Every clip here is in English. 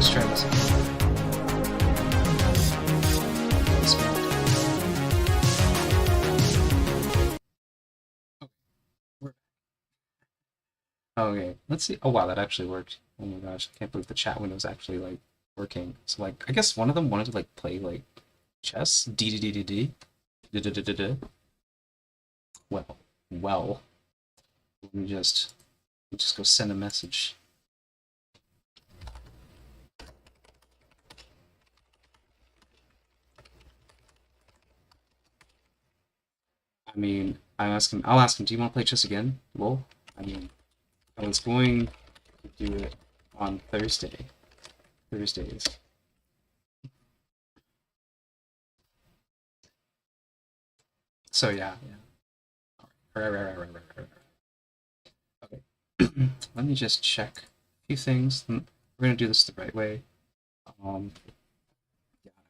Let's try this. Okay, let's see. Oh wow, that actually worked. Oh my gosh, I can't believe the chat window's actually like working. So like, I guess one of them wanted to like play like chess. D D D D D. D D D D D. Well. Let me just go send a message. I mean, I'll ask him, do you want to play chess again? Well, I mean, I was going to do it on Thursdays. So yeah. Right. Okay. Let me just check a few things. We're gonna do this the right way. Yeah, I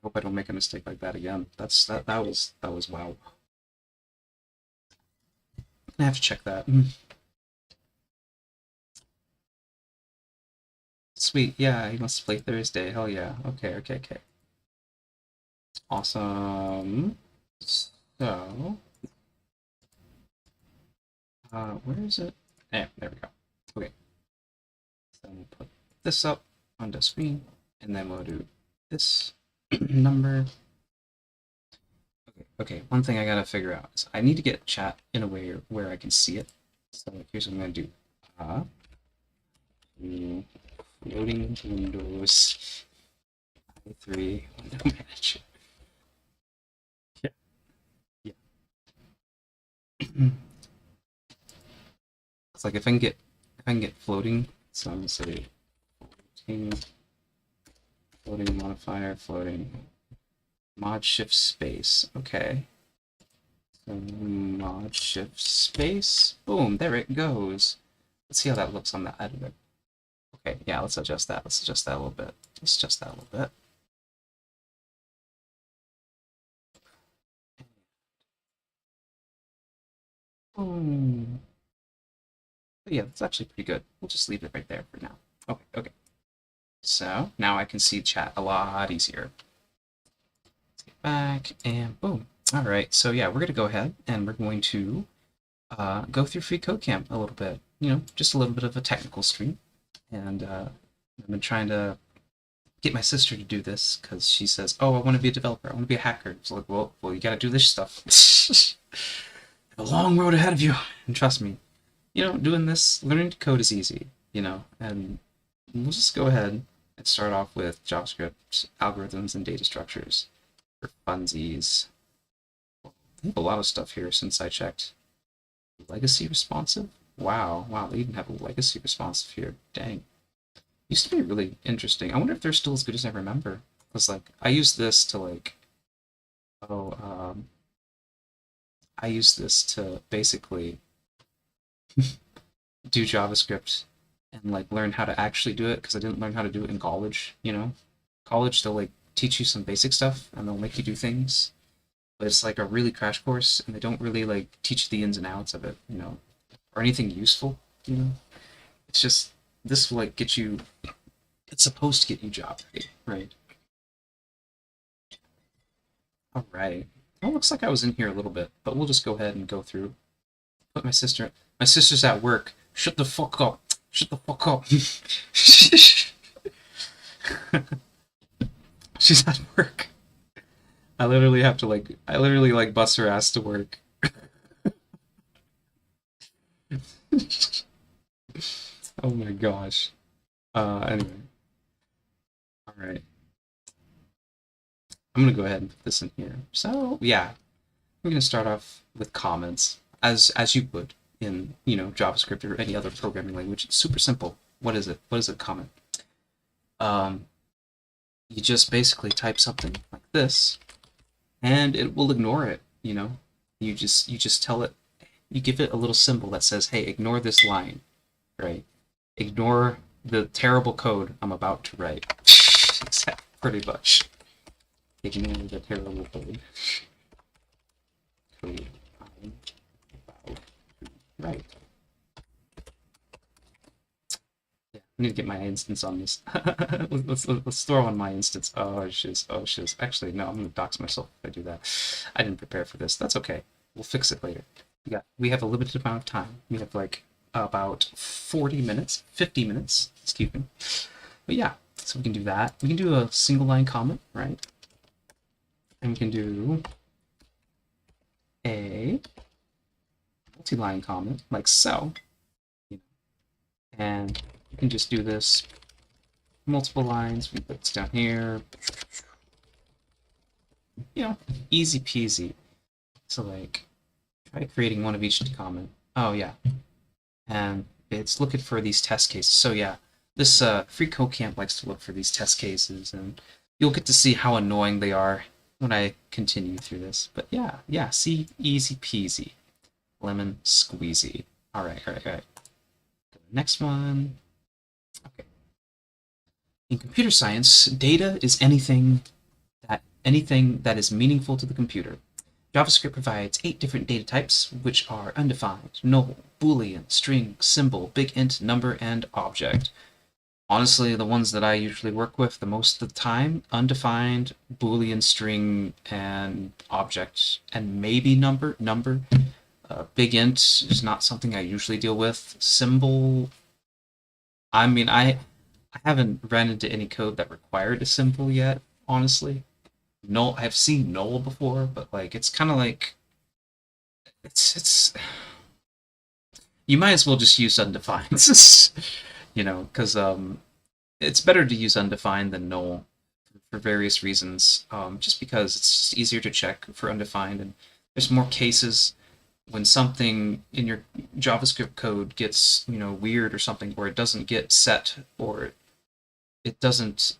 hope I don't make a mistake like that again. That was wow. I have to check that. Sweet, yeah, he wants to play Thursday. Hell yeah. Okay. Awesome. So, where is it? Yeah, there we go. Okay. So we'll put this up on the screen, and then we'll do this number. Okay, one thing I gotta figure out is I need to get chat in a way where I can see it. So here's what I'm gonna do. Loading Windows i3 window manager. Yeah. It's like if I can get floating, so I'm gonna say floating modifier, floating mod shift space. Okay. So mod shift space. Boom, there it goes. Let's see how that looks on the editor. Okay, yeah, let's adjust that. Let's adjust that a little bit. Boom. But yeah, that's actually pretty good. We'll just leave it right there for now. Okay. So now I can see chat a lot easier. Let's get back and boom. All right, so yeah, we're gonna go ahead and we're going to go through FreeCodeCamp a little bit. You know, just a little bit of a technical stream. And I've been trying to get my sister to do this because she says, "Oh, I want to be a developer. I want to be a hacker." It's like, well, you got to do this stuff. A long road ahead of you, and trust me, you know, doing this, learning to code is easy. You know, and we'll just go ahead and start off with JavaScript algorithms and data structures for funsies. I have a lot of stuff here since I checked. Legacy responsive? Wow, they even have a legacy responsive here. Dang. Used to be really interesting. I wonder if they're still as good as I remember. Because, like, I use this to, like, I use this to basically do JavaScript and, like, learn how to actually do it, because I didn't learn how to do it in college, you know? College, they'll, like, teach you some basic stuff, and they'll make you do things. But it's, like, a really crash course, and they don't really, like, teach the ins and outs of it, you know? Or anything useful, you know? It's just, this will, like, get you... It's supposed to get you job ready, right? All right. Well, looks like I was in here a little bit, but we'll just go ahead and go through. Put my sister's at work. Shut the fuck up. Shut the fuck up. She's at work. I literally bust her ass to work. Oh my gosh. Anyway. Alright. I'm gonna go ahead and put this in here. So, yeah. We're gonna start off with comments, as you would in, you know, JavaScript or any other programming language. It's super simple. What is it? What is a comment? You just basically type something like this, and it will ignore it, you know? You just tell it, you give it a little symbol that says, hey, ignore this line, right? Ignore the terrible code I'm about to write. Pretty much. Ignore the terrible code. I'm about to write. Yeah. I need to get my instance on this. let's throw on my instance. Oh shiz, oh shiz. Actually, no, I'm gonna dox myself if I do that. I didn't prepare for this. That's okay. We'll fix it later. We have a limited amount of time. We have like about 40 minutes, 50 minutes, excuse me. But yeah, so we can do that. We can do a single line comment, right? And we can do a multi-line comment, like so. And you can just do this multiple lines. We put this down here. You know, easy peasy. So like, try creating one of each to comment. Oh yeah, and it's looking for these test cases. So yeah, this FreeCodeCamp likes to look for these test cases, and you'll get to see how annoying they are when I continue through this. But yeah, see, easy peasy, lemon squeezy. All right. Next one. Okay. In computer science, data is anything that is meaningful to the computer. JavaScript provides 8 different data types, which are undefined, null, boolean, string, symbol, big int, number, and object. Honestly, the ones that I usually work with the most of the time, undefined, boolean, string, and object, and maybe number. Big int is not something I usually deal with. Symbol, I mean, I haven't ran into any code that required a symbol yet, honestly. Null, I've seen null before, but like it's kind of like it's you might as well just use undefined, you know, because it's better to use undefined than null for various reasons. Just because it's just easier to check for undefined, and there's more cases when something in your JavaScript code gets, you know, weird or something, or it doesn't get set, or it doesn't.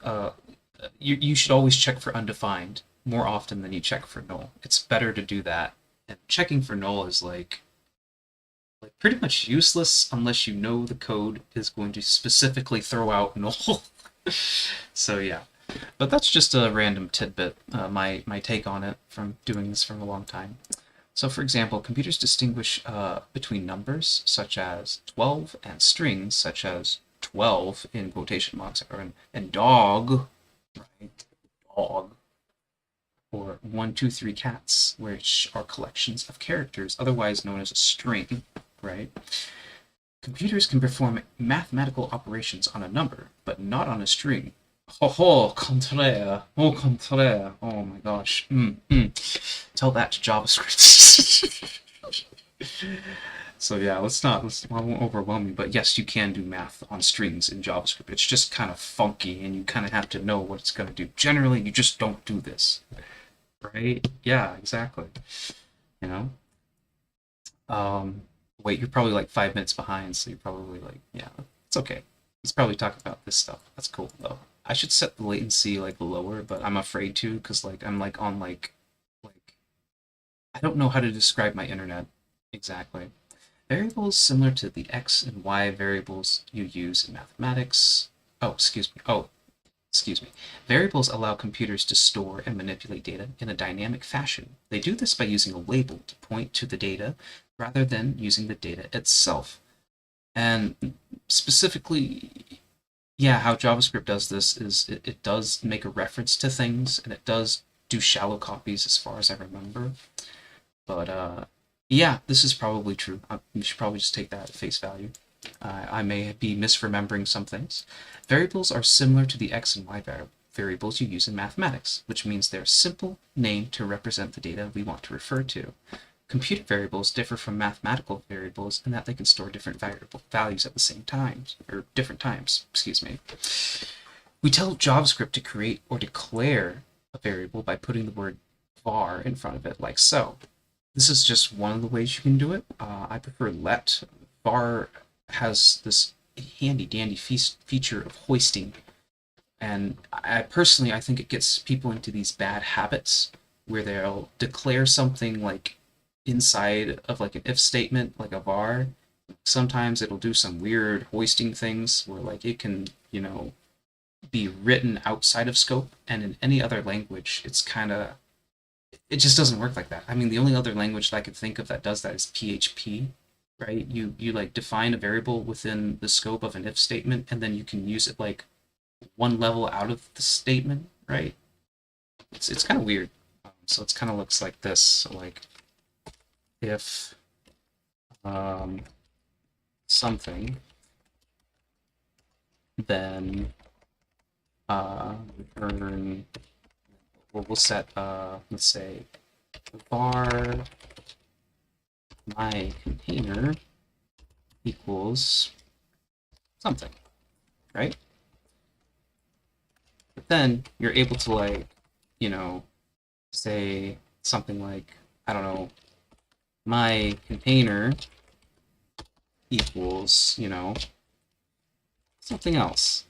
You should always check for undefined more often than you check for null. It's better to do that. And checking for null is like pretty much useless unless you know the code is going to specifically throw out null. So yeah, but that's just a random tidbit, my take on it from doing this for a long time. So for example, computers distinguish between numbers such as 12 and strings such as 12 in quotation marks and dog, right? Dog. Or 1, 2, 3 cats, which are collections of characters, otherwise known as a string, right? Computers can perform mathematical operations on a number, but not on a string. Oh, contraire. Oh, contraire. Oh my gosh. Tell that to JavaScript. So yeah, I won't overwhelm you, but yes, you can do math on strings in JavaScript. It's just kind of funky, and you kind of have to know what it's going to do. Generally, you just don't do this, right? Yeah, exactly. You know? Wait, you're probably like 5 minutes behind, so you're probably like, yeah, it's okay. He's probably talking about this stuff. That's cool, though. I should set the latency like lower, but I'm afraid to, because like I'm like on like I don't know how to describe my internet exactly. Variables similar to the x and y variables you use in mathematics. Oh, excuse me. Oh, excuse me. Variables allow computers to store and manipulate data in a dynamic fashion. They do this by using a label to point to the data rather than using the data itself. And specifically, yeah, how JavaScript does this is it does make a reference to things, and it does do shallow copies as far as I remember. But yeah, this is probably true. You should probably just take that at face value. I may be misremembering some things. Variables are similar to the x and y variables you use in mathematics, which means they're a simple name to represent the data we want to refer to. Computer variables differ from mathematical variables in that they can store different variable values at the same time, or different times, excuse me. We tell JavaScript to create or declare a variable by putting the word var in front of it, like so. This is just one of the ways you can do it. I prefer let. Var has this handy dandy feature of hoisting, and I think it gets people into these bad habits where they'll declare something like inside of like an if statement, like a var. Sometimes it'll do some weird hoisting things where like it can, you know, be written outside of scope, and in any other language it's kind of, it just doesn't work like that. I mean, the only other language that I could think of that does that is PHP, right? You like define a variable within the scope of an if statement, and then you can use it like one level out of the statement, right? It's kind of weird. So it kind of looks like this. So like if something, then return. We'll set let's say var my container equals something, right? But then you're able to like, you know, say something like, I don't know, my container equals, you know, something else.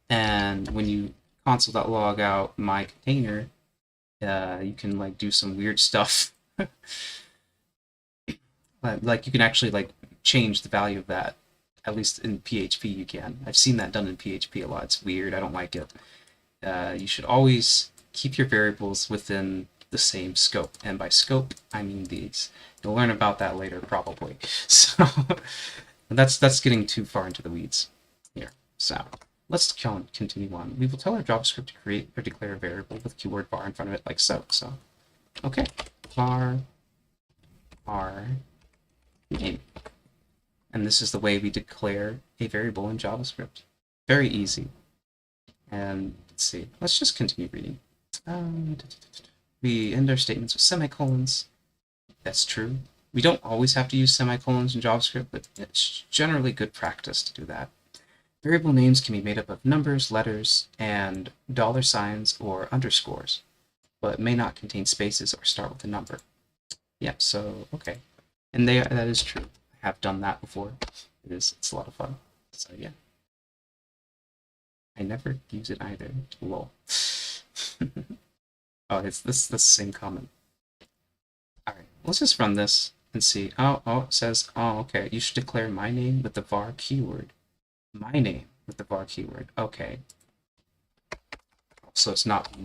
And when you console.log out my container, you can like do some weird stuff. Like you can actually like change the value of that. At least in PHP you can. I've seen that done in PHP a lot. It's weird. I don't like it. You should always keep your variables within the same scope. And by scope, I mean these. You'll learn about that later, probably. So that's getting too far into the weeds here. So let's continue on. We will tell our JavaScript to create or declare a variable with keyword var in front of it, like so. So, okay, var name. And this is the way we declare a variable in JavaScript. Very easy. And let's see, let's just continue reading. We end our statements with semicolons. That's true. We don't always have to use semicolons in JavaScript, but it's generally good practice to do that. Variable names can be made up of numbers, letters, and $signs or underscores, but may not contain spaces or start with a number. Yeah, so, okay. And that is true. I have done that before. It's a lot of fun. So, yeah. I never use it either. Lol. Oh, it's the same comment. Alright, let's just run this and see. Oh, it says, oh, okay, you should declare my name with the var keyword. My name with the var keyword. Okay. So it's not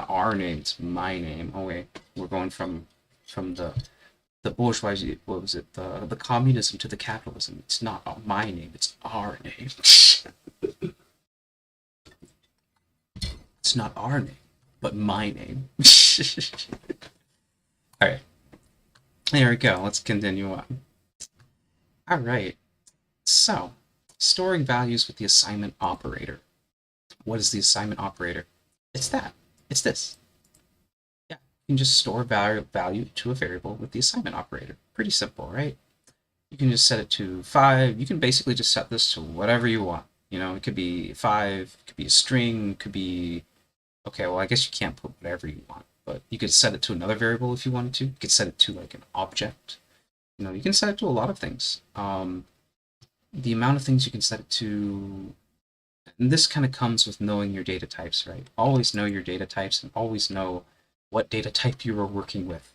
our name, it's my name. Oh wait, we're going from the bourgeoisie, what was it, the communism to the capitalism. It's not my name, it's our name. It's not our name, but my name. Alright. There we go. Let's continue on. Alright. So, storing values with the assignment operator. What is the assignment operator? It's that. It's this. Yeah. You can just store value to a variable with the assignment operator. Pretty simple, right? You can just set it to 5. You can basically just set this to whatever you want. You know, it could be 5, it could be a string, it could be... Okay, well, I guess you can't put whatever you want, but you could set it to another variable if you wanted to. You could set it to, like, an object. You know, you can set it to a lot of things. The amount of things you can set it to... And this kind of comes with knowing your data types, right? Always know your data types and always know what data type you are working with.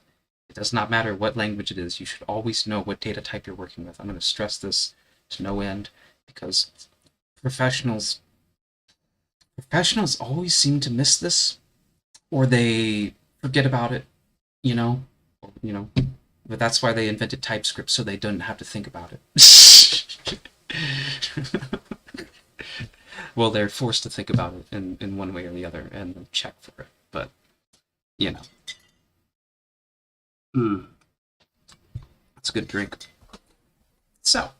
It does not matter what language it is. You should always know what data type you're working with. I'm going to stress this to no end because professionals always seem to miss this, or they forget about it, you know, but that's why they invented TypeScript, so they didn't have to think about it. Well, they're forced to think about it in one way or the other and check for it, but, you know. That's a good drink. So,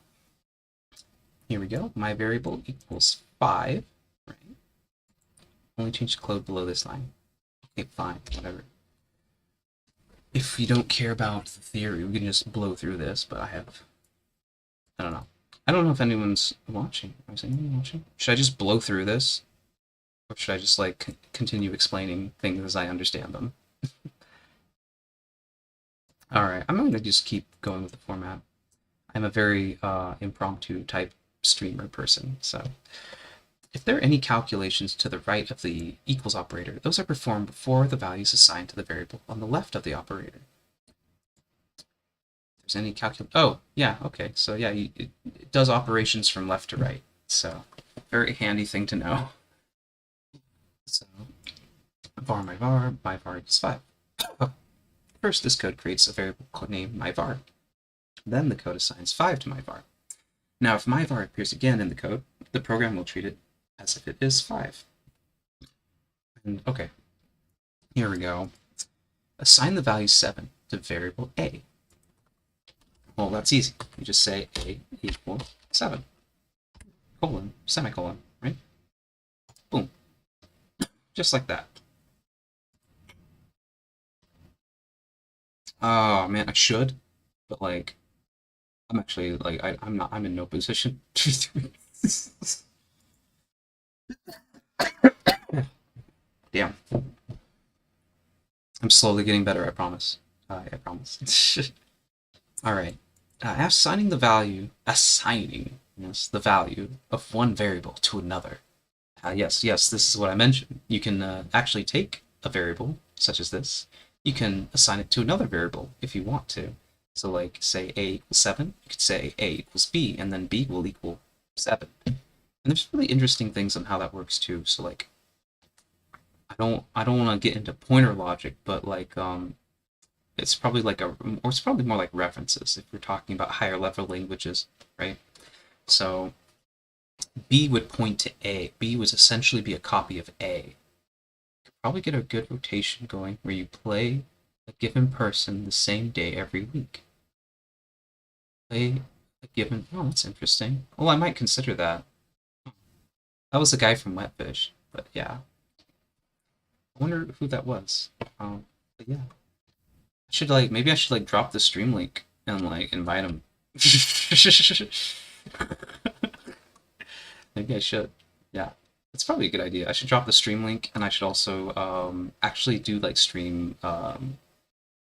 here we go. My variable equals 5. Right? Only change the code below this line. Okay, fine, whatever. If you don't care about the theory, we can just blow through this, but I don't know. I don't know if anyone's watching. Is anyone watching? Should I just blow through this? Or should I just, like, continue explaining things as I understand them? Alright, I'm going to just keep going with the format. I'm a very impromptu type streamer person, so... If there are any calculations to the right of the equals operator, those are performed before the value is assigned to the variable on the left of the operator. If there's any oh, yeah, okay. So yeah, it does operations from left to right. So, very handy thing to know. So, var my var equals 5. Oh. First, this code creates a variable named myvar. Then the code assigns 5 to myvar. Now, if myvar appears again in the code, the program will treat it as if it is 5. And okay, here we go. Assign the value 7 to variable a. Well, that's easy. You just say a equal 7, colon, semicolon, right? Boom. Just like that. Oh man, I should, but like, I'm actually like, I'm in no position to do this. Damn. I'm slowly getting better, I promise. I promise. All right. Assigning the value, yes, the value of one variable to another. Yes, this is what I mentioned. You can actually take a variable, such as this. You can assign it to another variable if you want to. So like, say a equals 7, you could say a equals b, and then b will equal 7. And there's really interesting things on how that works too. So like, I don't want to get into pointer logic, but like, it's probably like or it's probably more like references if we're talking about higher level languages, right? So B would point to A. B would essentially be a copy of A. You could probably get a good rotation going where you play a given person the same day every week. Play a given... Oh, that's interesting. Well, I might consider that. That was the guy from Wetfish, but yeah. I wonder who that was. But yeah. I should like maybe I should like drop the stream link and like invite him. Maybe I should. Yeah. It's probably a good idea. I should drop the stream link and I should also actually do like stream I'm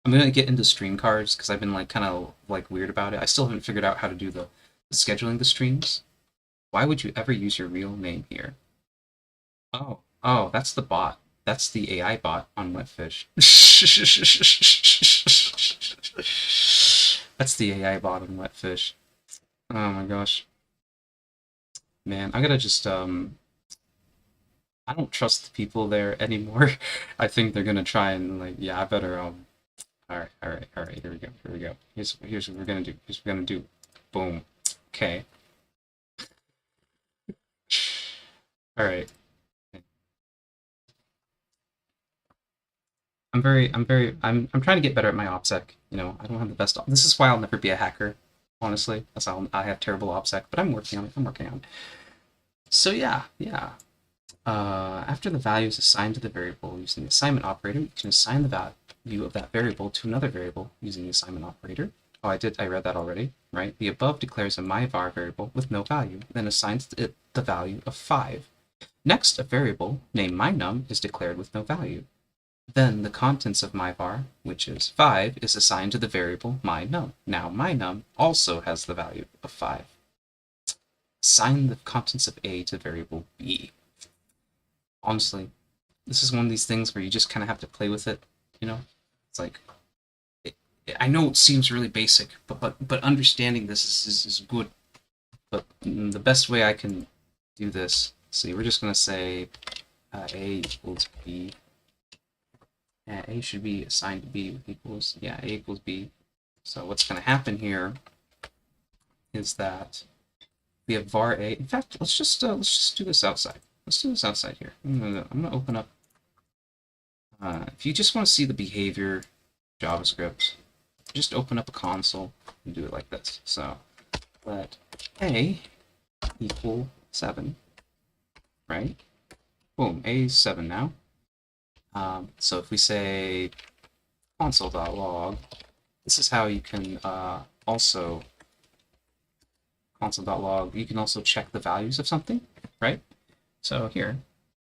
gonna get into stream cards because I've been like kind of like weird about it. I still haven't figured out how to do the scheduling the streams. Why would you ever use your real name here? Oh, that's the bot. That's the AI bot on Wetfish. That's the AI bot on Wetfish. Oh my gosh. Man, I gotta just I don't trust the people there anymore. I think they're gonna try and like I better alright, here we go. Here's what we're gonna do. Here's what we're gonna do. Boom. Okay. Alright. I'm trying to get better at my OPSEC. You know, I don't have the best. This is why I'll never be a hacker. Honestly, that's how I have terrible OPSEC, but I'm working on it. So yeah. After the value is assigned to the variable using the assignment operator, you can assign the value of that variable to another variable using the assignment operator. Oh, I read that already, right? The above declares a myvar variable with no value, then assigns it the value of 5. Next, a variable named mynum is declared with no value. Then the contents of myvar, which is 5, is assigned to the variable mynum. Now mynum also has the value of 5. Assign the contents of A to variable B. Honestly, this is one of these things where you just kind of have to play with it, you know? It's like, I know it seems really basic, but understanding this is good. But the best way I can do this, see, we're just going to say A equals B. A should be assigned to B with equals, A equals B. So what's going to happen here is that we have var A. In fact, let's just do this outside. Let's do this outside here. I'm gonna open up. If you just want to see the behavior JavaScript, just open up a console and do it like this. So let A equal 7, right? Boom, A is 7 now. So if we say console.log, this is how you can also console.log. You can also check the values of something, right? So here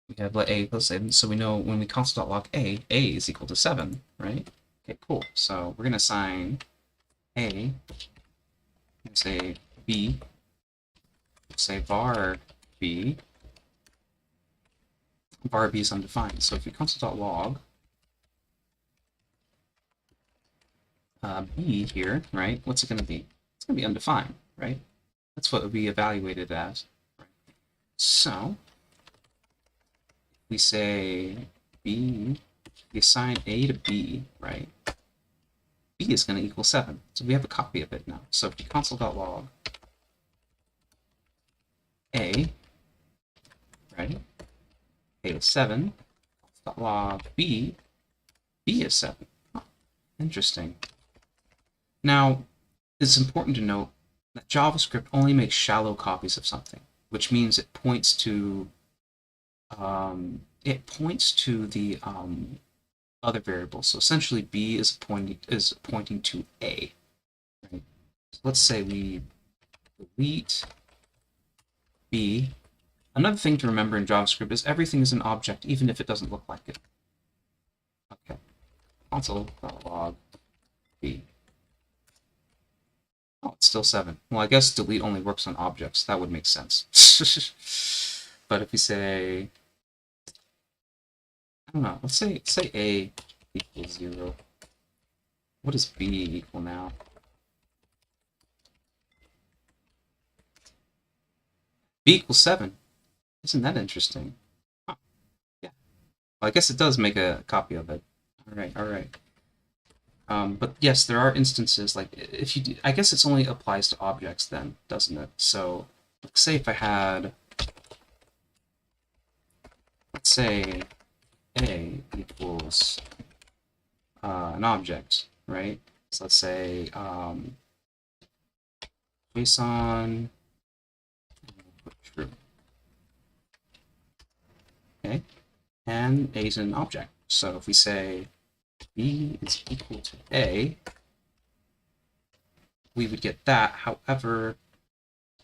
we have let A equals 7, so we know when we console.log A is equal to 7, right? Okay, cool. So we're gonna assign A, say B, say var B. Var B is undefined. So if we console.log B here, right? What's it gonna be? It's gonna be undefined, right? That's what we evaluated as. Right? So we say B, we assign A to B, right? b is going to equal 7. So we have a copy of it now. So if you console.log a, right? A is 7. Log b, b is 7. Huh, interesting. Now, it's important to note that JavaScript only makes shallow copies of something, which means it points to the other variable. So essentially, b is pointing to a. Right? So let's say we delete b. Another thing to remember in JavaScript is everything is an object, even if it doesn't look like it. Okay. Console.log b. Oh, it's still 7. Well, I guess delete only works on objects. That would make sense. But if we say, I don't know, let's say a equals 0. What does b equal now? B equals 7. Isn't that interesting? Huh. Yeah. Well, I guess it does make a copy of it. All right. But yes, there are instances like if you do, I guess it only applies to objects then, doesn't it? So let's say if I had, let's say a equals an object, right? So let's say JSON true. Okay, and a is an object. So if we say b is equal to a, we would get that. However,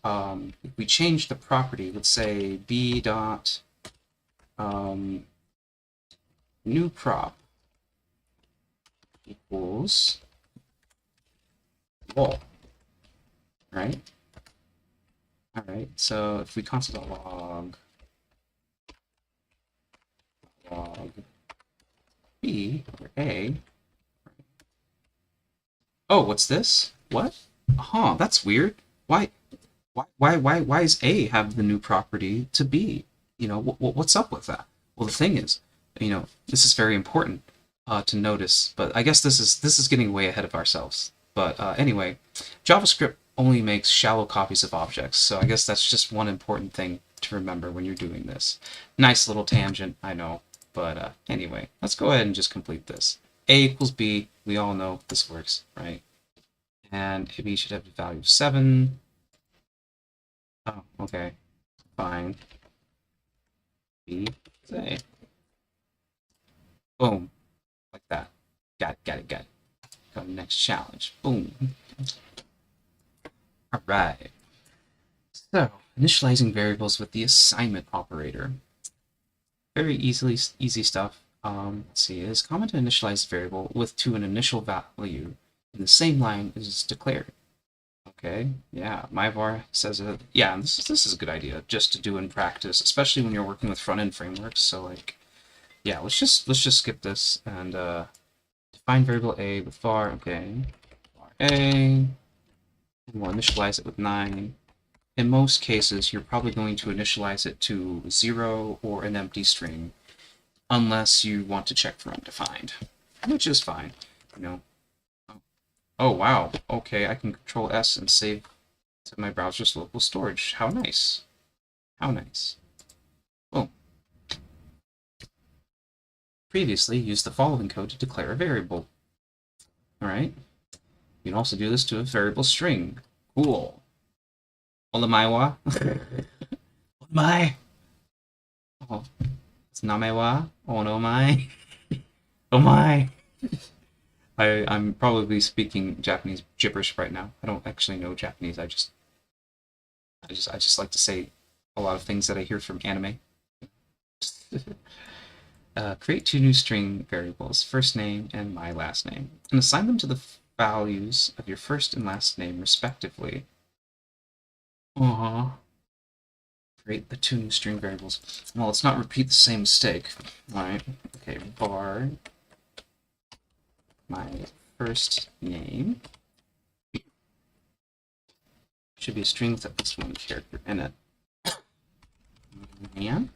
if we change the property, let's say b dot new prop equals wall, right? All right. So if we console.log log b or a. Oh, what's this? What? Huh, that's weird. Why is A have the new property to B? You know, what's up with that? Well, the thing is, you know, this is very important to notice, but I guess this is getting way ahead of ourselves. But anyway, JavaScript only makes shallow copies of objects, so I guess that's just one important thing to remember when you're doing this. Nice little tangent, I know, but anyway, let's go ahead and just complete this. A equals B, we all know this works, right? And B should have the value of 7. Oh, okay. Fine. B is A. Boom. Like that. Got it. Go to the next challenge. Boom. Alright. So, initializing variables with the assignment operator. Very easy stuff. Let's see. It is common to initialize a variable to an initial value in the same line as it's declared. Okay, yeah, myvar says it. Yeah, this is a good idea just to do in practice, especially when you're working with front-end frameworks. So like, yeah, let's just skip this and define variable a with var. Okay, var a, and we'll initialize it with 9. In most cases, you're probably going to initialize it to 0 or an empty string, unless you want to check for undefined, which is fine, you know. Oh, wow. Okay, I can Control S and save to my browser's local storage. How nice. How nice. Boom. Previously, used the following code to declare a variable. Alright. You can also do this to a variable string. Cool. Olamaiwa. Olamai. Oh. It's namewa. Onomai. Oh my. I'm probably speaking Japanese gibberish right now. I don't actually know Japanese. I just like to say a lot of things that I hear from anime. Create 2 new string variables, first name and my last name, and assign them to the values of your first and last name respectively. Create the 2 new string variables. Well, let's not repeat the same mistake. Alright. Okay, var my first name should be a string with at least 1 character in it. And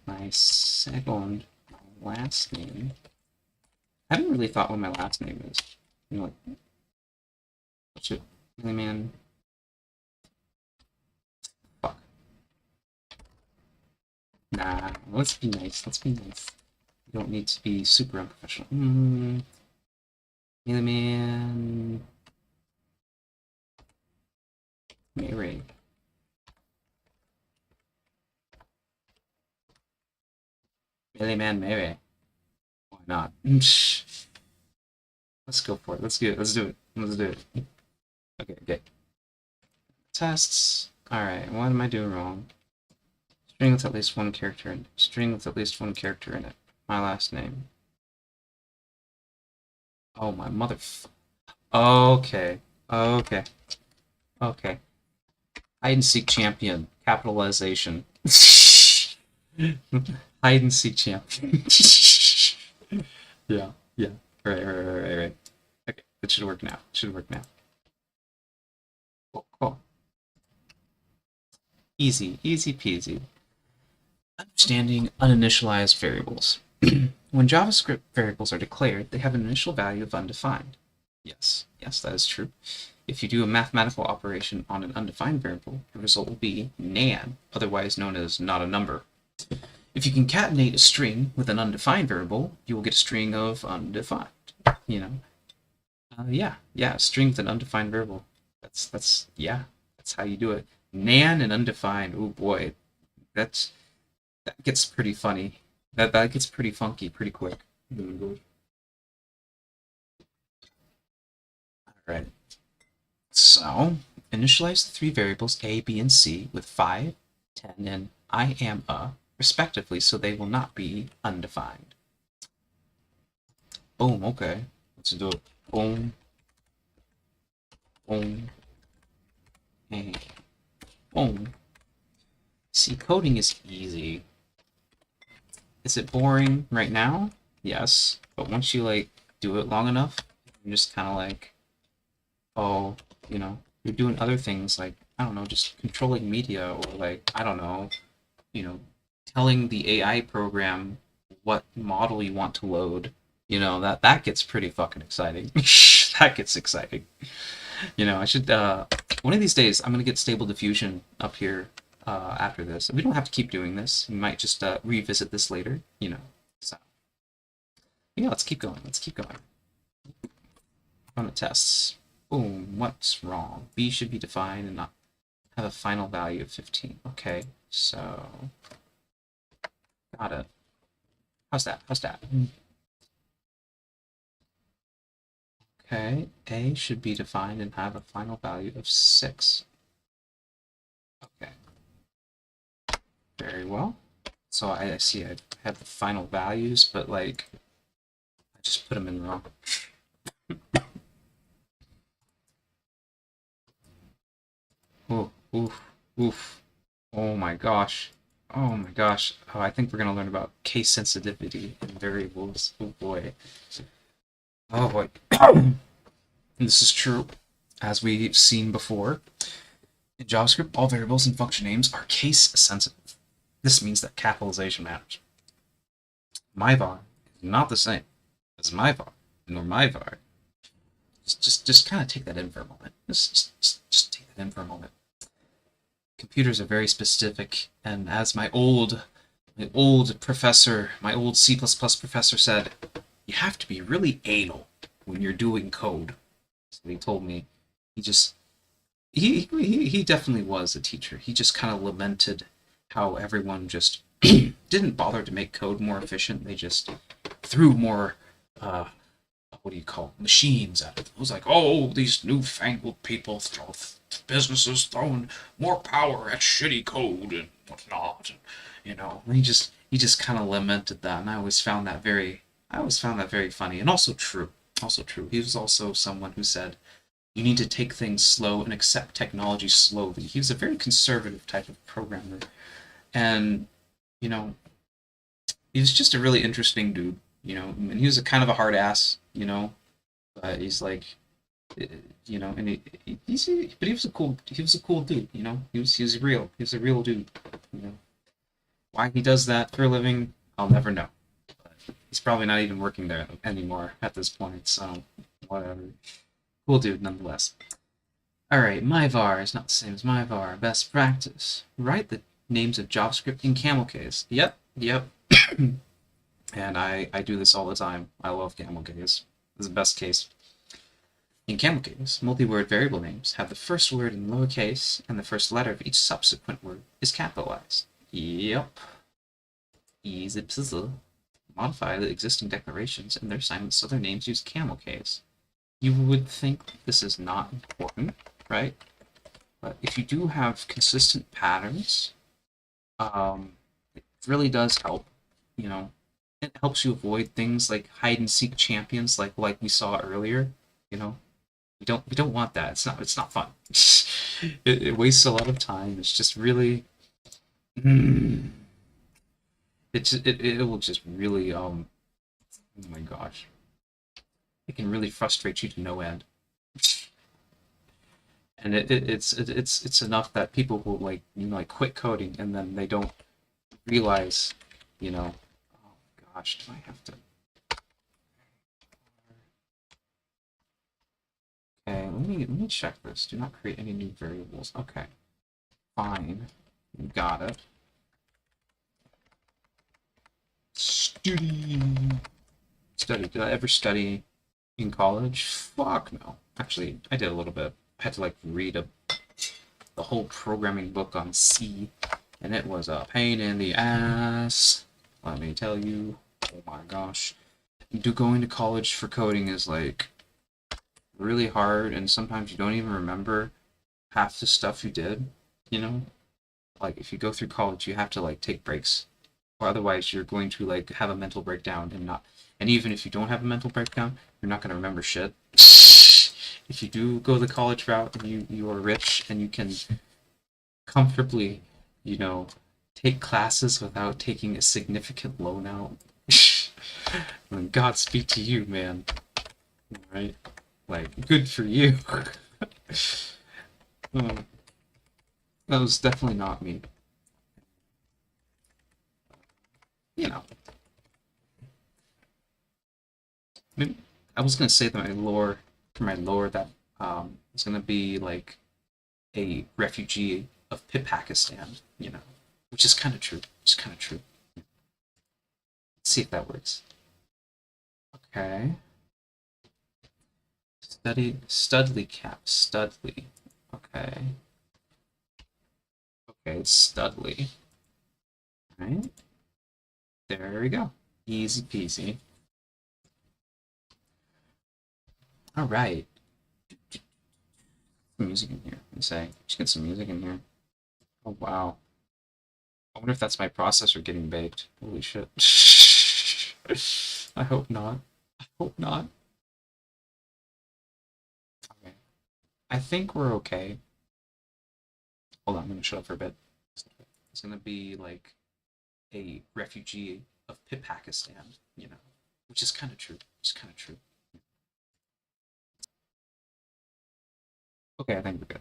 my last name I haven't really thought what my last name is. You know, like, what's it? Meleeman. Fuck. Nah, let's be nice. Let's be nice. You don't need to be super unprofessional. Meleeman. Mary. Meleeman Mary. Why not? Let's go for it. Let's do it. Let's do it. Let's do it. Okay, okay. Tests. Alright, what am I doing wrong? String with at least one character in it. String with at least one character in it. My last name. Oh, my mother. Okay. Okay. Okay. Hide and seek champion. Capitalization. Hide and seek champion. Yeah. Yeah. Right. Okay, it should work now. It should work now. Cool. Easy peasy. Understanding uninitialized variables. When JavaScript variables are declared, they have an initial value of undefined. Yes, that is true. If you do a mathematical operation on an undefined variable, the result will be nan, otherwise known as not a number. If you concatenate a string with an undefined variable, you will get a string of undefined. You know, yeah, a string with an undefined variable. That's how you do it. Nan and undefined. Oh boy, that gets pretty funny. That gets pretty funky pretty quick. Alright. So, initialize the three variables a, b, and c with 5, 10, and I am a, respectively, so they will not be undefined. Boom, okay. Let's do it. Boom. Boom. And boom. See, coding is easy. Is it boring right now? Yes. But once you, like, do it long enough, you're just kind of like, oh, you know, you're doing other things like, I don't know, just controlling media or, like, I don't know, you know, telling the AI program what model you want to load. You know, that gets pretty fucking exciting. That gets exciting. You know, I should, one of these days, I'm going to get Stable Diffusion up here after this. We don't have to keep doing this. We might just revisit this later, you know. So, yeah, let's keep going. On the tests. Boom, what's wrong? B should be defined and not have a final value of 15. Okay, so, got it. How's that? Okay, A should be defined and have a final value of 6. Okay. Very well. So I see I have the final values, but like, I just put them in wrong. Oof. Oh my gosh. Oh, I think we're going to learn about case sensitivity and variables. Oh boy. This is true, as we've seen before. In JavaScript, all variables and function names are case sensitive. This means that capitalization matters. My var is not the same as my var, nor my var. Just kind of take that in for a moment. Just take that in for a moment. Computers are very specific, and as my old professor, my old C++ professor said, you have to be really anal when you're doing code. So he told me. He definitely was a teacher. He just kind of lamented how everyone just didn't bother to make code more efficient. They just threw more machines at it. It was like, oh, these newfangled people businesses throwing more power at shitty code and whatnot, and, you know. And he just kind of lamented that, and I always found that very funny and also true. He was also someone who said you need to take things slow and accept technology slowly. He was a very conservative type of programmer, and you know, he was just a really interesting dude. You know, and he was a kind of a hard ass. You know, but he's like, you know, and he was a cool dude. You know, he was a real dude. You know, why he does that for a living, I'll never know. But He's probably not even working there anymore at this point, so whatever. Cool dude, nonetheless. Alright, my var is not the same as my var. Best practice. Write the names of JavaScript in camel case. Yep, yep. And I do this all the time. I love camel case. This is the best case. In camel case, multi-word variable names have the first word in lowercase, and the first letter of each subsequent word is capitalized. Yep. Easy peasy. Modify the existing declarations and their assignments so their names use camel case. You would think this is not important, right? But if you do have consistent patterns, it really does help. You know, it helps you avoid things like hide and seek champions, like we saw earlier. You know, we don't want that. It's not fun. It wastes a lot of time. It's just really. It will just really oh my gosh, it can really frustrate you to no end. And it's enough that people will like quit coding and then they don't realize, you know, oh gosh, do I have to? Okay, let me check this. Do not create any new variables. Okay, fine, got it. Study. Did I ever study in college? Fuck no. Actually, I did a little bit. I had to like read the whole programming book on C, and it was a pain in the ass. Let me tell you. Oh my gosh. Going to college for coding is like really hard, and sometimes you don't even remember half the stuff you did, you know? Like if you go through college, you have to like take breaks. Or otherwise you're going to like have a mental breakdown and even if you don't have a mental breakdown, you're not going to remember shit. If you do go the college route and you are rich and you can comfortably, you know, take classes without taking a significant loan out, then Godspeed to you, man. Right? Like, good for you. That was definitely not me. You know, maybe I was gonna say that my lore that was gonna be like a refugee of Pakistan, you know, which is kind of true. It's kind of true. Let's see if that works. Okay. Studley cap. Studley. Okay. Okay, it's Studley. Right. There we go. Easy peasy. All right. Some music in here. Let's say. Just get some music in here. Oh wow. I wonder if that's my processor getting baked. Holy shit. I hope not. I hope not. Okay. I think we're okay. Hold on, I'm gonna shut up for a bit. It's gonna be like a refugee of Pakistan, you know, which is kind of true. It's kind of true. Okay, I think we're good.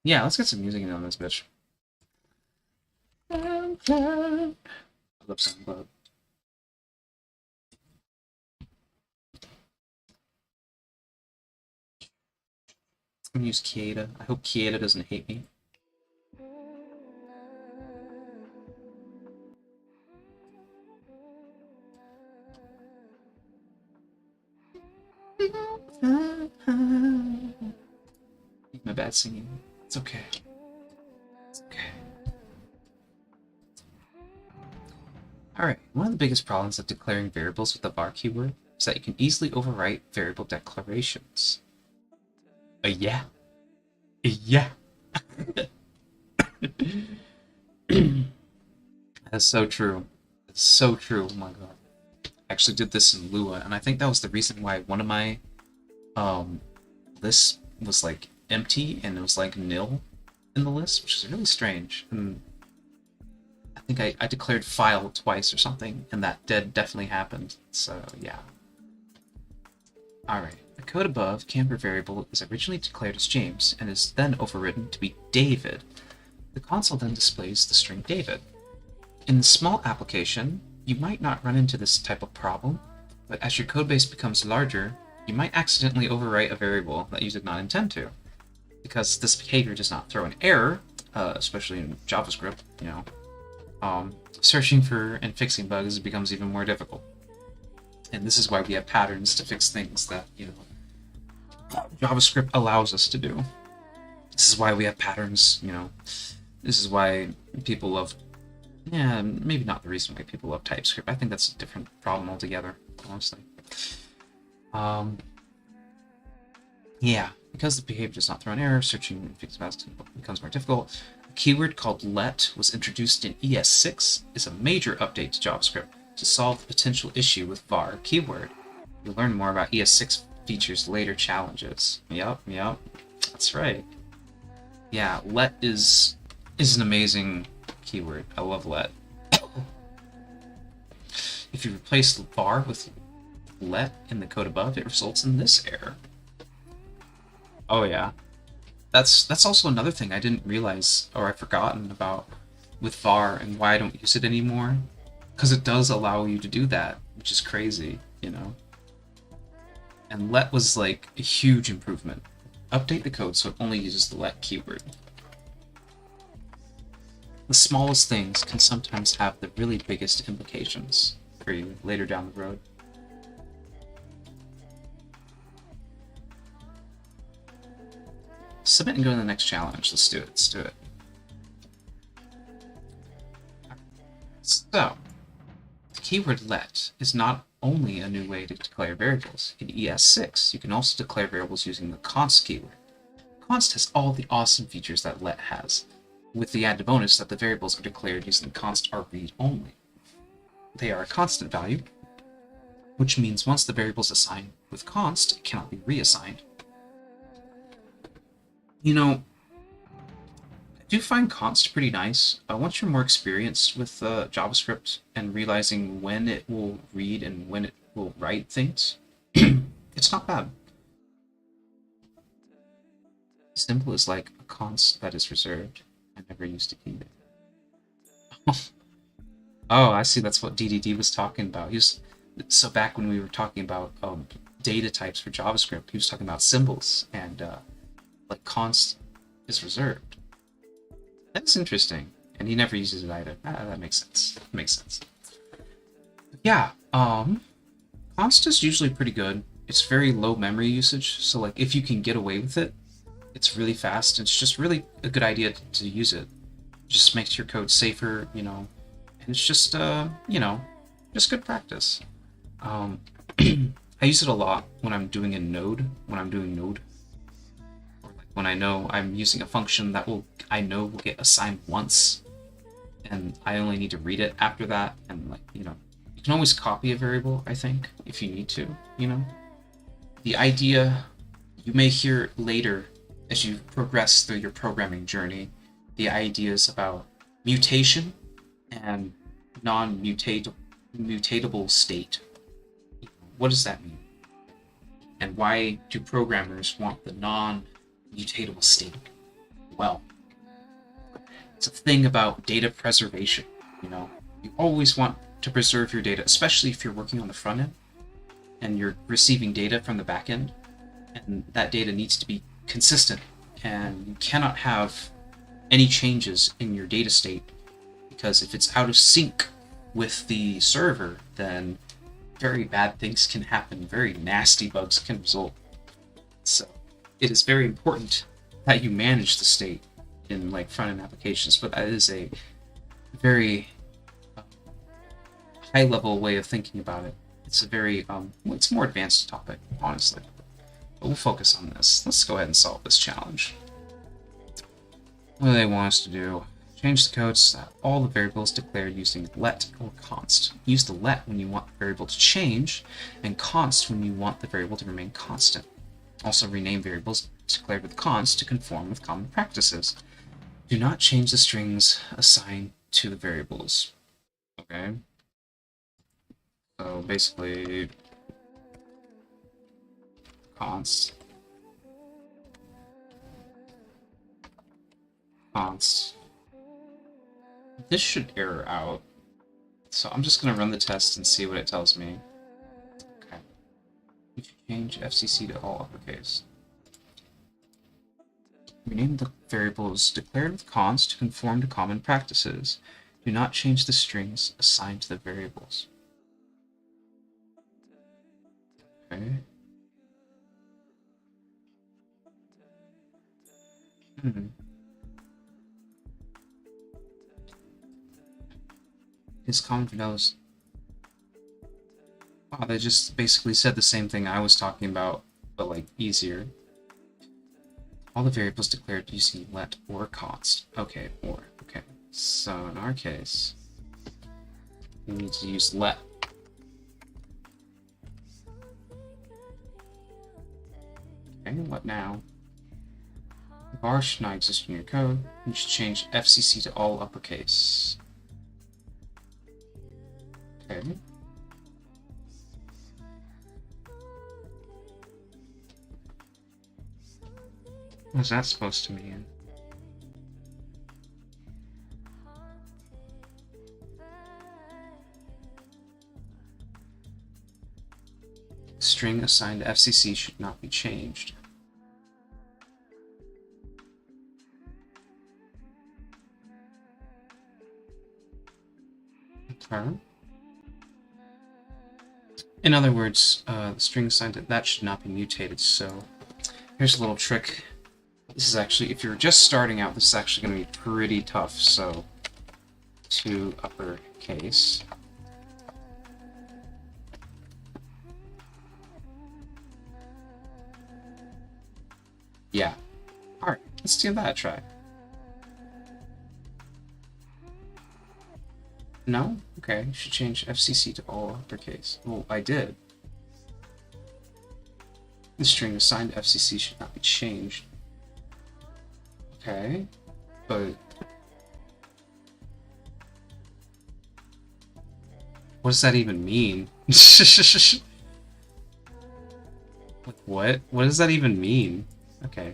Yeah, let's get some music in on this bitch. I love SoundCloud. I'm gonna use coooode. I hope coooode doesn't hate me. My bad singing. It's okay. It's okay. Alright, one of the biggest problems of declaring variables with the var keyword is that you can easily overwrite variable declarations. Yeah. Yeah. That's so true. It's so true. Oh my god. I actually did this in Lua, and I think that was the reason why one of my lists was like empty and it was like nil in the list, which is really strange. And I think I declared file twice or something, and that definitely happened. So yeah. Alright. The code above, camper variable, is originally declared as James and is then overwritten to be David. The console then displays the string David. In the small application, you might not run into this type of problem, but as your codebase becomes larger, you might accidentally overwrite a variable that you did not intend to. Because this behavior does not throw an error, especially in JavaScript, searching for and fixing bugs becomes even more difficult. And this is why we have patterns to fix things that, JavaScript allows us to do. This is why we have patterns, This is why people love, maybe not the reason why people love TypeScript. I think that's a different problem altogether, honestly. Because the behavior does not throw an error, searching and fixing bugs becomes more difficult. A keyword called let was introduced in ES6 is a major update to JavaScript to solve the potential issue with var keyword. You'll learn more about ES6 features later challenges. Yep, that's right. Yeah, let is an amazing keyword. I love let. If you replace var with let in the code above, it results in this error. Oh yeah. That's also another thing I didn't realize, or I've forgotten about with var and why I don't use it anymore. Because it does allow you to do that, which is crazy, And let was like a huge improvement. Update the code so it only uses the let keyword. The smallest things can sometimes have the really biggest implications for you later down the road. Submit and go to the next challenge. Let's do it. So, the keyword let is not only a new way to declare variables. In ES6, you can also declare variables using the const keyword. Const has all the awesome features that let has, with the added bonus that the variables are declared using const are read-only. They are a constant value, which means once the variable is assigned with const, it cannot be reassigned. I do find const pretty nice. Once you're more experienced with JavaScript and realizing when it will read and when it will write things, it's not bad. Simple as like a const that is reserved. I never used to keep it. Oh, I see. That's what DDD was talking about. So back when we were talking about data types for JavaScript, he was talking about symbols and like const is reserved. That's interesting, and he never uses it either. That makes sense. Yeah, const is usually pretty good. It's very low memory usage, so like if you can get away with it, it's really fast. It's just really a good idea to use it. It just makes your code safer, and it's just just good practice. I use it a lot when I'm doing Node, or like when I know I'm using a function that I know will get assigned once, and I only need to read it after that, and like you can always copy a variable, I think, if you need to. The idea you may hear later as you progress through your programming journey, the ideas about mutation and non-mutatable state. What does that mean? And why do programmers want the non-mutatable state? Well, it's a thing about data preservation. You always want to preserve your data, especially if you're working on the front end and you're receiving data from the back end, and that data needs to be consistent, and you cannot have any changes in your data state, because if it's out of sync with the server, then very bad things can happen, very nasty bugs can result. So it is very important that you manage the state in like front-end applications, but that is a very high-level way of thinking about it. It's a very it's a more advanced topic, honestly. But we'll focus on this. Let's go ahead and solve this challenge. What do they want us to do? Change the code so that all the variables declared using let or const. Use the let when you want the variable to change, and const when you want the variable to remain constant. Also rename variables declared with const to conform with common practices. Do not change the strings assigned to the variables. Okay. So basically, const This should error out. So I'm just going to run the test and see what it tells me. Okay. You should change FCC to all uppercase. Rename the variables declared with const to conform to common practices. Do not change the strings assigned to the variables. Okay. It's common for those. Wow, they just basically said the same thing I was talking about, but like easier. All the variables declared using let or const. Okay, or. Okay. So in our case, we need to use let. Okay, what now? Var should not exist in your code. You should change FCC to all uppercase. Okay. What is that supposed to mean? The string assigned to FCC should not be changed. Okay. In other words, the string assigned to that should not be mutated, so here's a little trick. This is actually, if you're just starting out, this is actually going to be pretty tough, so to uppercase. Yeah. Alright, let's give that a try. No? Okay, should change FCC to all uppercase. Well, I did. The string assigned to FCC should not be changed. Okay, but what does that even mean? Like, what? What does that even mean? Okay.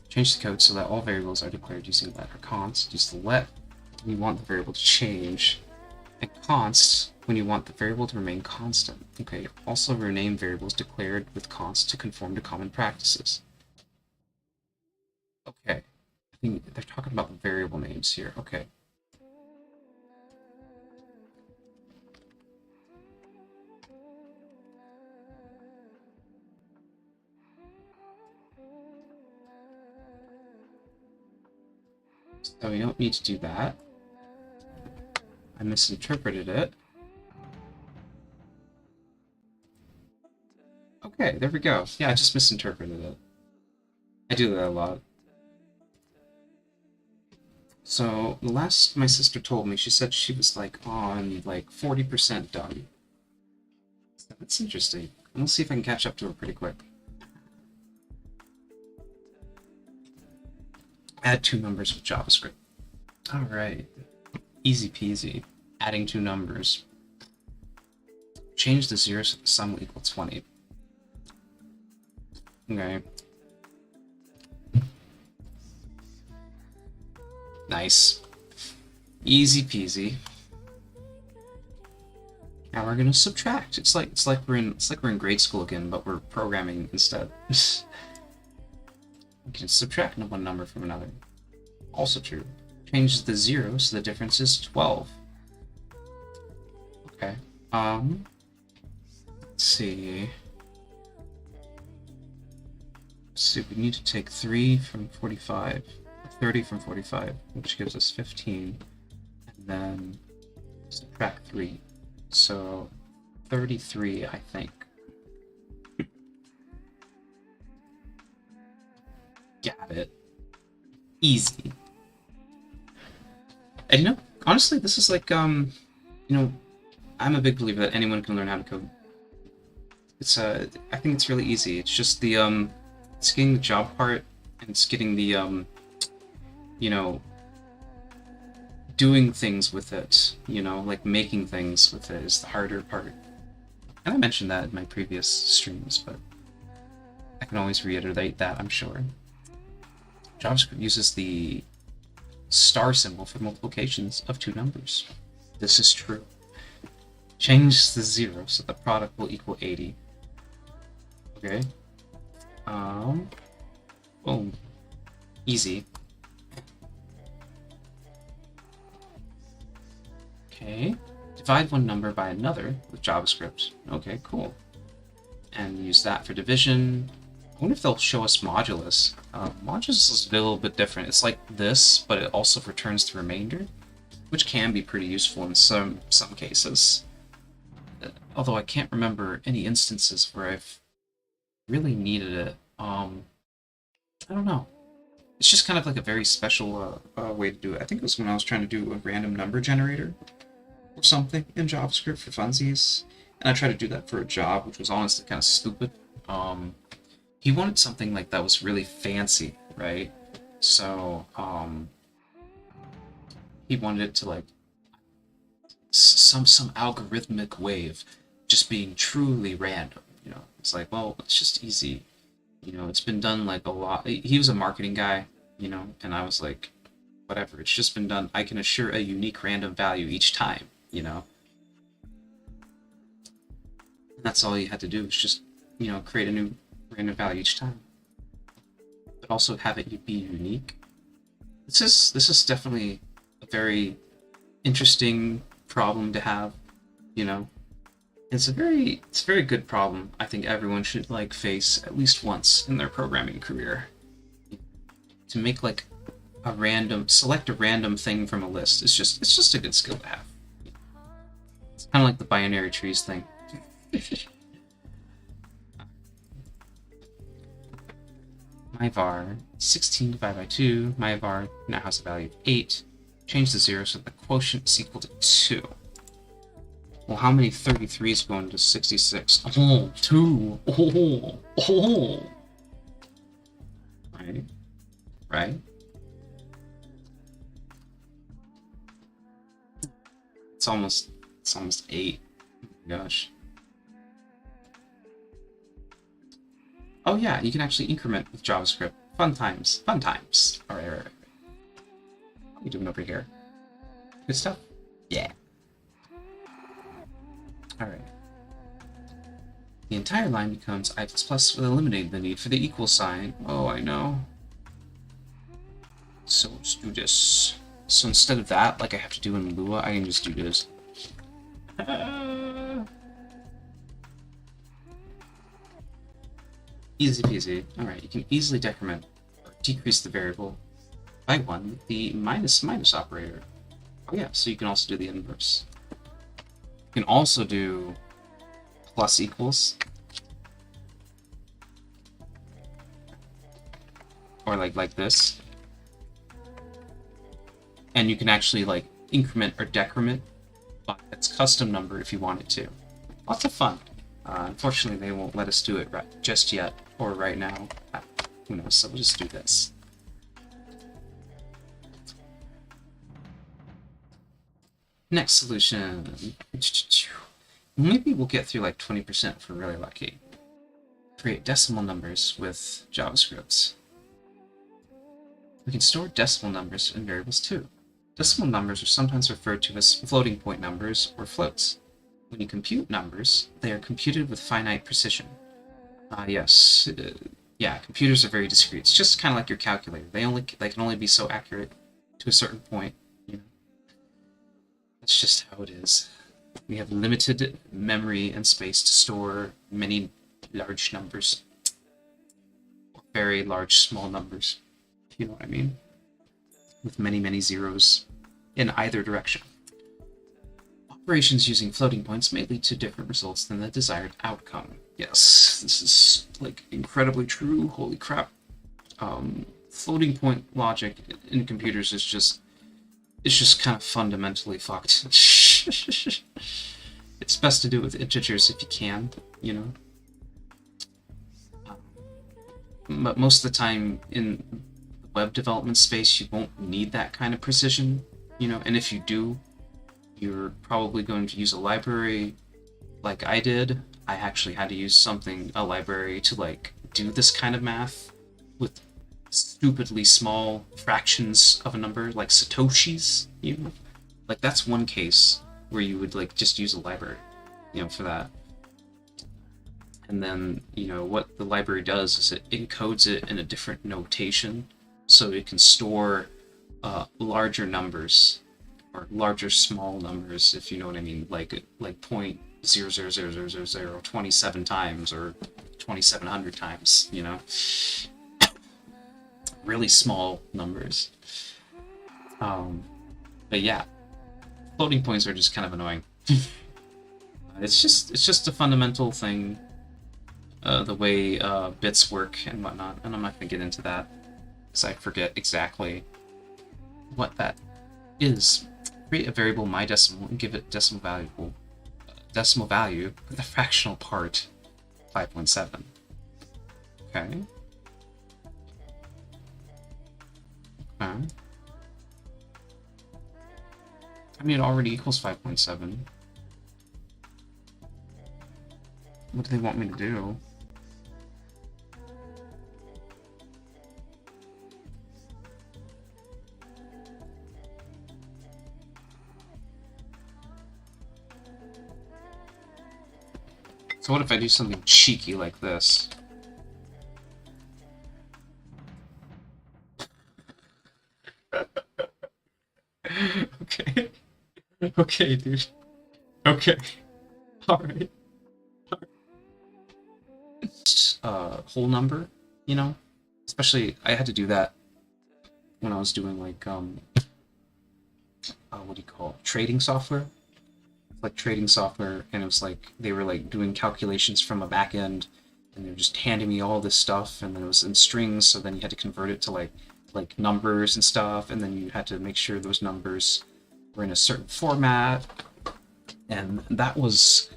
Change the code so that all variables are declared using let or const. Use the let when you want the variable to change, and const when you want the variable to remain constant. Okay, also rename variables declared with const to conform to common practices. Okay, I think they're talking about the variable names here. Okay. So we don't need to do that. I misinterpreted it. Okay, there we go. Yeah, I just misinterpreted it. I do that a lot. So, the last my sister told me, she said she was like on like 40% done. So that's interesting. And we'll see if I can catch up to her pretty quick. Add two numbers with JavaScript. Alright. Easy peasy. Adding two numbers. Change the zeros so the sum will equal 20. Okay. Nice. Easy peasy. Now we're gonna subtract. It's like we're in grade school again, but we're programming instead. We can subtract one number from another. Also true. Change the 0 so the difference is 12. Okay. Let's see. So we need to take 3 from 45, 30 from 45, which gives us 15, and then subtract 3. So 33, I think. Got it. Easy. And you know, honestly, this is like, you know, I'm a big believer that anyone can learn how to code. It's, I think it's really easy. It's just the, it's getting the job part, and it's getting the, you know, doing things with it, you know, like making things with it is the harder part. And I mentioned that in my previous streams, but I can always reiterate that, I'm sure. JavaScript uses the star symbol for multiplications of two numbers. This is true. Change the 0 so the product will equal 80. Okay. Boom. Easy. Okay. Divide one number by another with JavaScript. Okay, cool. And use that for division. I wonder if they'll show us modulus. Modulus is a little bit different. It's like this, but it also returns the remainder, which can be pretty useful in some cases. Although I can't remember any instances where I've really needed it. I don't know. It's just kind of like a very special way to do it. I think it was when I was trying to do a random number generator or something in JavaScript for funsies. And I tried to do that for a job, which was honestly kind of stupid. He wanted something like that was really fancy, right? So, he wanted it to like some algorithmic way of just being truly random, you know? It's like, well, it's just easy. You know, it's been done like a lot. He was a marketing guy, you know, and I was like, whatever, it's just been done. I can assure a unique random value each time, you know? And that's all you had to do was just, you know, create a new random value each time. But also have it be unique. This is definitely a very interesting problem to have, you know? It's a very good problem. I think everyone should like face at least once in their programming career. To make like select a random thing from a list. It's just a good skill to have. It's kind of like the binary trees thing. My var 16 divided by 2. My var now has a value of 8. Change the 0 so the quotient is equal to 2. Well, how many 33s go into 66? Oh, 2. Oh. Right? It's almost 8. Oh my gosh. Oh yeah, you can actually increment with JavaScript. Fun times. Alright. What are you doing over here? Good stuff? Yeah. Alright. The entire line becomes I++ with eliminating the need for the equal sign. Oh, I know. So let's do this. So instead of that, like I have to do in Lua, I can just do this. Easy peasy. Alright, you can easily decrement or decrease the variable by 1 with the minus operator. Oh yeah, so you can also do the inverse. You can also do plus equals. Or like this. And you can actually like increment or decrement by its custom number if you wanted to. Lots of fun. Unfortunately, they won't let us do it just yet, or right now. Who knows, so we'll just do this. Next solution. Maybe we'll get through like 20% if we're really lucky. Create decimal numbers with JavaScript. We can store decimal numbers in variables too. Decimal numbers are sometimes referred to as floating point numbers or floats. When you compute numbers, they are computed with finite precision. Yes. Yeah, computers are very discrete. It's just kind of like your calculator. They can only be so accurate to a certain point. You know, that's just how it is. We have limited memory and space to store many large numbers, or very large small numbers. If you know what I mean, with many zeros in either direction. Operations using floating points may lead to different results than the desired outcome. Yes, this is like incredibly true. Holy crap. Floating point logic in computers is just kind of fundamentally fucked. It's best to do it with integers if you can, you know. But most of the time in the web development space, you won't need that kind of precision, you know, and if you do, you're probably going to use a library like I did. I actually had to use a library to like do this kind of math with stupidly small fractions of a number, like satoshis, you know? Like, that's one case where you would, like, just use a library, you know, for that. And then, you know, what the library does is it encodes it in a different notation, so it can store larger numbers, or larger small numbers, if you know what I mean, like 0.00000 27 times, or 2700 times, you know? Really small numbers. But yeah, floating points are just kind of annoying. It's just a fundamental thing, the way bits work and whatnot, and I'm not going to get into that because I forget exactly what that is. Create a variable myDecimal and give it decimal value with the fractional part 5.7. Okay. I mean, it already equals 5.7. What do they want me to do? So what if I do something cheeky like this? Okay. Okay, dude. Okay. Alright. Whole number, you know? Especially, I had to do that when I was doing, like, what do you call it? Trading software? Like, trading software, and it was like, they were, like, doing calculations from a back end, and they were just handing me all this stuff, and then it was in strings, so then you had to convert it to, like numbers and stuff, and then you had to make sure those numbers were in a certain format, and that was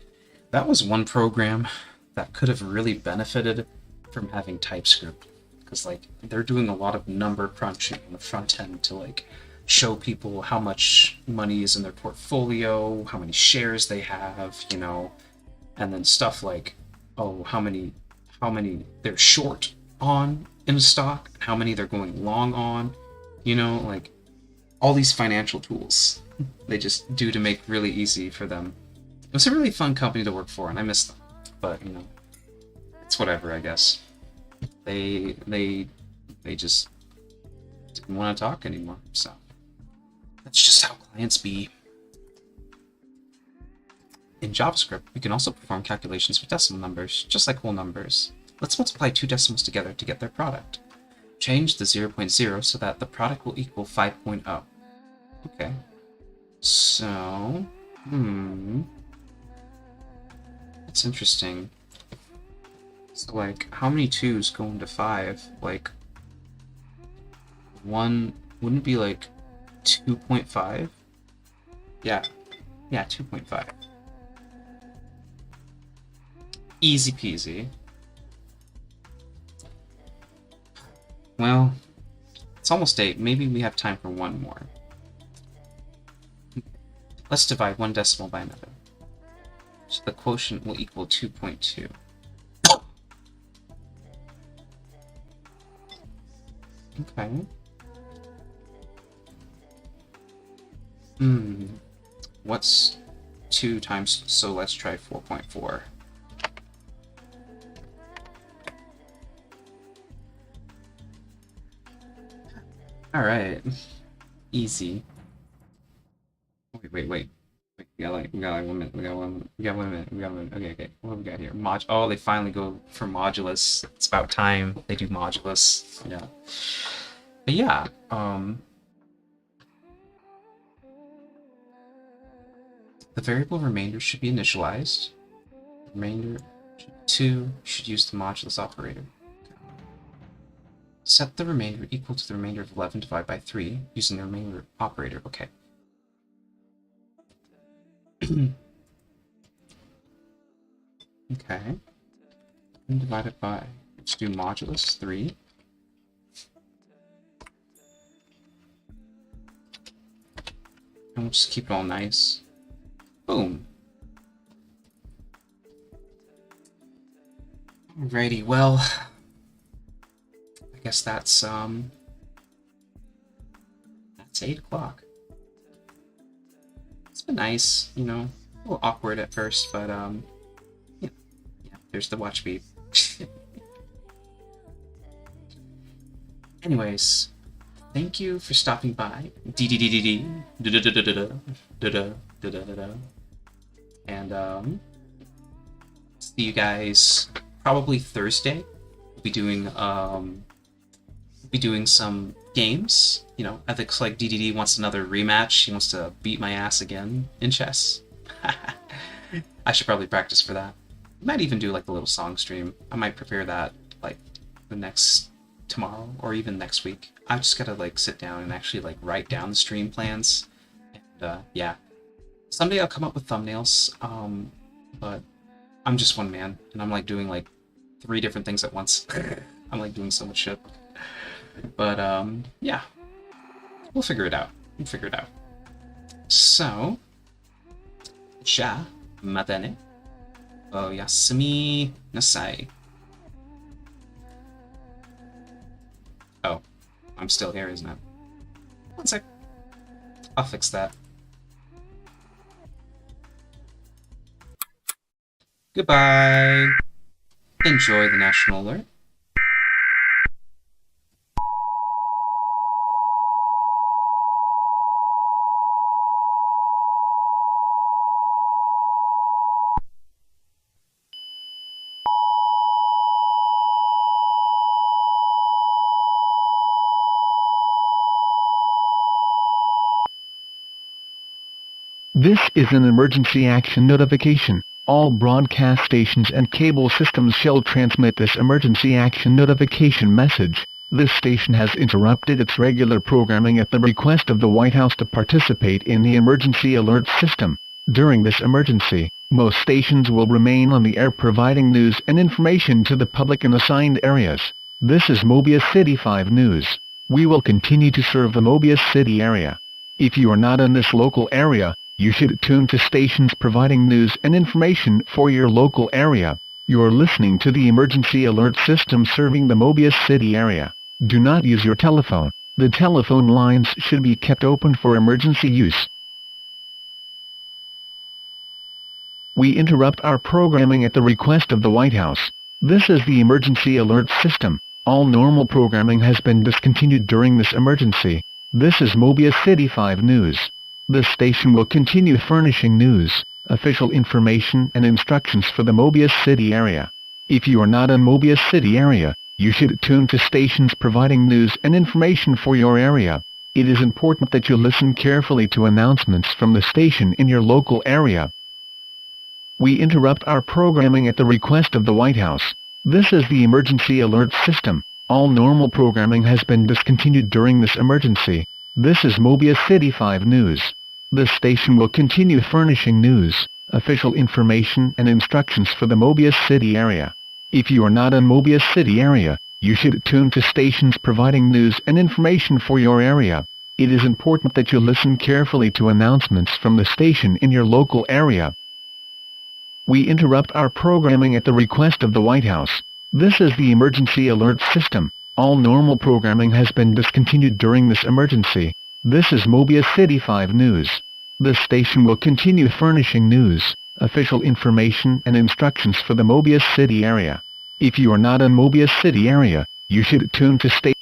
one program that could have really benefited from having TypeScript, because like they're doing a lot of number crunching on the front end to like show people how much money is in their portfolio, how many shares they have, you know, and then stuff like, oh, how many they're short on in a stock, how many they're going long on, you know, like all these financial tools they just do to make really easy for them. It was a really fun company to work for, and I miss them, but you know, it's whatever, I guess. They just didn't want to talk anymore, so that's just how clients be. In JavaScript, we can also perform calculations with decimal numbers, just like whole numbers. Let's multiply two decimals together to get their product. Change the 0.0 so that the product will equal 5.0. Okay. So, that's interesting. So, like, how many 2's go into 5? Like, 1 wouldn't be like 2.5? Yeah, 2.5. Easy peasy. Well, it's almost 8. Maybe we have time for one more. Let's divide one decimal by another. So the quotient will equal 2.2. Okay. What's 2 times... So let's try 4.4. Alright. Easy. Wait. We got like 1 minute. We got 1 minute. Okay. What have we got here? Oh, they finally go for modulus. It's about time they do modulus. Yeah. But yeah, the variable remainder should be initialized. Remainder 2 should use the modulus operator. Set the remainder equal to the remainder of 11 divided by 3 using the remainder operator. Okay. Okay. And divided by, let's do modulus 3. And we'll just keep it all nice. Boom. Alrighty, well, I guess that's 8 o'clock. It's been nice, you know, a little awkward at first, but yeah, there's the watch beep. Anyways, thank you for stopping by. And see you guys probably Thursday. We'll be doing some games. You know, it looks like DDD wants another rematch. He wants to beat my ass again in chess. I should probably practice for that. Might even do like a little song stream. I might prepare that like tomorrow or even next week. I've just gotta like sit down and actually like write down the stream plans. And yeah, someday I'll come up with thumbnails. But I'm just one man, and I'm like doing like 3 different things at once. I'm like doing so much shit. But yeah, we'll figure it out. So, ja matane o yasumi nasai. Oh, I'm still here, isn't it? One sec. I'll fix that. Goodbye. Enjoy the national alert. This is an emergency action notification. All broadcast stations and cable systems shall transmit this emergency action notification message. This station has interrupted its regular programming at the request of the White House to participate in the emergency alert system. During this emergency, most stations will remain on the air providing news and information to the public in assigned areas. This is Mobius City 5 News. We will continue to serve the Mobius City area. If you are not in this local area, you should tune to stations providing news and information for your local area. You are listening to the emergency alert system serving the Mobius City area. Do not use your telephone. The telephone lines should be kept open for emergency use. We interrupt our programming at the request of the White House. This is the emergency alert system. All normal programming has been discontinued during this emergency. This is Mobius City 5 News. This station will continue furnishing news, official information and instructions for the Mobius City area. If you are not in Mobius City area, you should tune to stations providing news and information for your area. It is important that you listen carefully to announcements from the station in your local area. We interrupt our programming at the request of the White House. This is the emergency alert system. All normal programming has been discontinued during this emergency. This is Mobius City 5 News. This station will continue furnishing news, official information and instructions for the Mobius City area. If you are not in Mobius City area, you should tune to stations providing news and information for your area. It is important that you listen carefully to announcements from the station in your local area. We interrupt our programming at the request of the White House. This is the emergency alert system. All normal programming has been discontinued during this emergency. This is Mobius City 5 News. This station will continue furnishing news, official information and instructions for the Mobius City area. If you are not in Mobius City area, you should tune to station.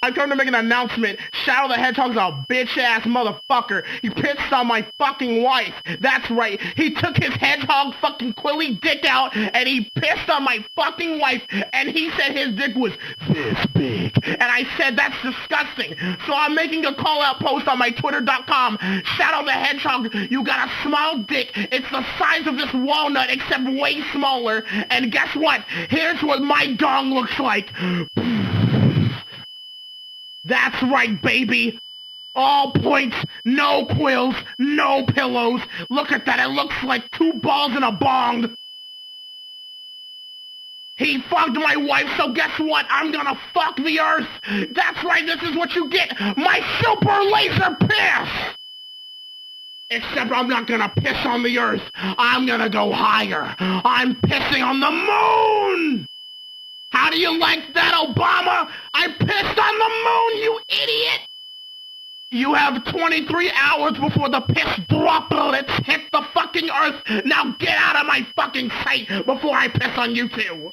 I've come to make an announcement. Shadow the Hedgehog's a bitch-ass motherfucker. He pissed on my fucking wife. That's right. He took his hedgehog fucking quilly dick out and he pissed on my fucking wife and he said his dick was this big. And I said that's disgusting. So I'm making a call-out post on my twitter.com. Shadow the Hedgehog, you got a small dick. It's the size of this walnut except way smaller. And guess what? Here's what my dong looks like. That's right, baby. All points, no quills, no pillows. Look at that, it looks like 2 balls in a bong. He fucked my wife, so guess what? I'm gonna fuck the earth. That's right, this is what you get. My super laser piss. Except I'm not gonna piss on the earth. I'm gonna go higher. I'm pissing on the moon. How do you like that, Obama? I pissed on the moon, you idiot! You have 23 hours before the piss droplets hit the fucking earth. Now get out of my fucking sight before I piss on you two.